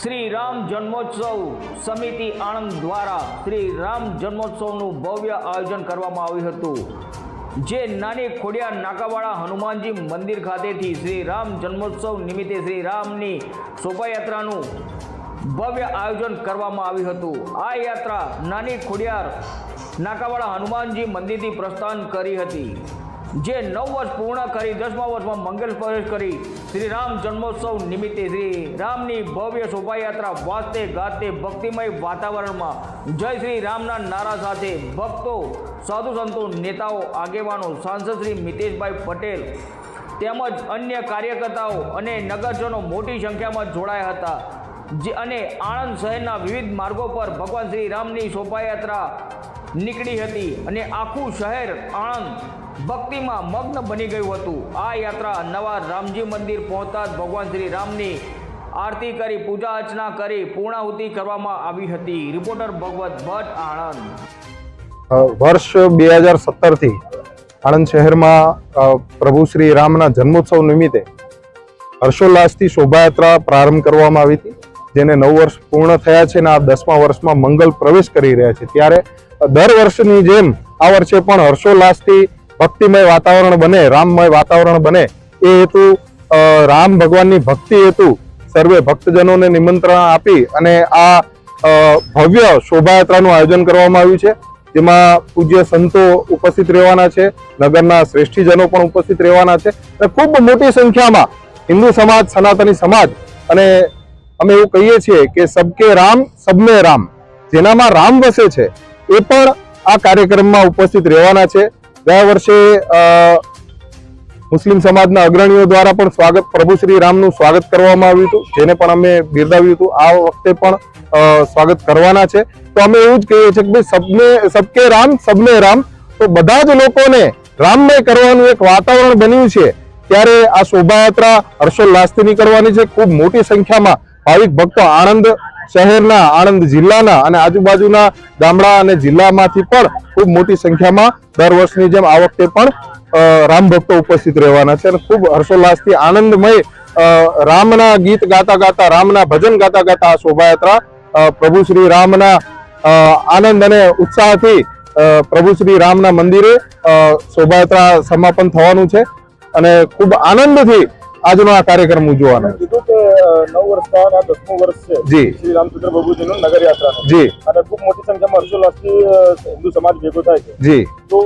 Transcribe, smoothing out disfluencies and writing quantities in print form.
શ્રી રામ જન્મોત્સવ સમિતિ આણંદ દ્વારા શ્રી રામ જન્મોત્સવનું ભવ્ય આયોજન કરવામાં આવ્યું હતું, જે નાની ખોડિયાર નાકાવાળા હનુમાનજી મંદિર ખાતેથી શ્રી રામ જન્મોત્સવ નિમિત્તે શ્રી રામની શોભાયાત્રાનું ભવ્ય આયોજન કરવામાં આવ્યું હતું। આ યાત્રા નાની ખોડિયાર નાકાવાળા હનુમાનજી મંદિરથી પ્રસ્થાન કરી હતી, જે 9 વર્ષ પૂર્ણ કરી 10મા વર્ષમાં મંગલ પ્રવેશ કરી શ્રી રામ જન્મોત્સવ નિમિત્તે શ્રી રામની ભવ્ય શોભાયાત્રા વાજતે ગાતે ભક્તિમય વાતાવરણમાં જય શ્રી રામના નારા સાથે ભક્તો, સાધુ સંતો, નેતાઓ, આગેવાનો, સાંસદ શ્રી મિતેશભાઈ પટેલ તેમજ અન્ય કાર્યકર્તાઓ અને નગરજનો મોટી સંખ્યામાં જોડાયા હતા। અને આણંદ શહેરના વિવિધ માર્ગો પર ભગવાન શ્રી રામની શોભાયાત્રા નીકળી હતી અને આખું શહેર આણંદ ભક્તિમાં મગ્ન બની ગયું હતું। આ યાત્રા નવા રામજી મંદિર પહોંચતા જ ભગવાન શ્રી રામની આરતી કરી પૂજા અર્ચના કરી પૂર્ણાહુતિ કરવામાં આવી હતી। રિપોર્ટર ભગવત ભટ્ટ, આણંદ। વર્ષ 2017 થી આણંદ શહેરમાં પ્રભુ શ્રી રામના જન્મોત્સવ નિમિત્તે હર્ષોલ્લાસથી શોભાયાત્રા પ્રારંભ કરવામાં આવી હતી, જેને 9 વર્ષ પૂર્ણ થયા છે અને આ 10મા વર્ષમાં મંગલ પ્રવેશ કરી રહ્યા છે। ત્યારે દર વર્ષની જેમ આ વર્ષે પણ હર્ષોલ્લાસથી ભક્તિમય વાતાવરણ બને, રામમય વાતાવરણ બને એ હેતુ રામ ભગવાનની ભક્તિ હેતુ સર્વે ભક્તજનોને નિમંત્રણ આપી અને આ ભવ્ય શોભાયાત્રાનું આયોજન કરવામાં આવ્યું છે, જેમાં પૂજ્ય સંતો ઉપસ્થિત રહેવાના છે, નગરના શ્રેષ્ઠીજનો પણ ઉપસ્થિત રહેવાના છે અને ખૂબ મોટી સંખ્યામાં હિન્દુ સમાજ, સનાતની સમાજ અને અમે એવું કહીએ છીએ કે સબકે રામ સબમે રામ, જેનામાં રામ વસે છે એ પણ આ કાર્યક્રમમાં ઉપસ્થિત રહેવાના છે। ગયા વર્ષે મુસ્લિમ સમાજના અગ્રણીઓ દ્વારા પણ સ્વાગત, પ્રભુ શ્રી રામનું સ્વાગત કરવામાં આવ્યું હતું, જેને પણ અમે બિરદાવ્યું હતું। આ વખતે પણ સ્વાગત કરવાના છે। તો અમે એવું જ કહીએ છીએ કે ભાઈ સબકે રામ સબને રામ, તો બધા જ લોકોને રામમય કરવાનું એક વાતાવરણ બન્યું છે। ત્યારે આ શોભાયાત્રા હર્ષોલ્લાસથી નીકળવાની છે। ખૂબ મોટી સંખ્યામાં ભાવિક ભક્તો આણંદ શહેરના, આણંદ જિલ્લાના અને આજુબાજુના ગામડા અને જિલ્લામાંથી પણ ખૂબ મોટી સંખ્યામાં દર વર્ષની જેમ આ વખતે પણ રામ ભક્તો ઉપસ્થિત રહેવાના છે અને ખૂબ હર્ષોલ્લાસથી આનંદમય રામના ગીત ગાતા ગાતા, રામના ભજન ગાતા ગાતા આ શોભાયાત્રા પ્રભુ શ્રી રામના આનંદ અને ઉત્સાહથી પ્રભુ શ્રી રામના મંદિરે શોભાયાત્રા સમાપન થવાનું છે અને ખૂબ આનંદથી આજનો આ કાર્યક્રમ ઉજવવાનો છે। કીધું કે 9 વર્ષ થયા અને 10મું વર્ષ છે જી શ્રી રામચંદ્ર પ્રભુજીનું નગર યાત્રા જી અને ખૂબ મોટી સંખ્યામાં હર્ષોલ્લાસથી હિન્દુ સમાજ ભેગો થાય છે। જી તો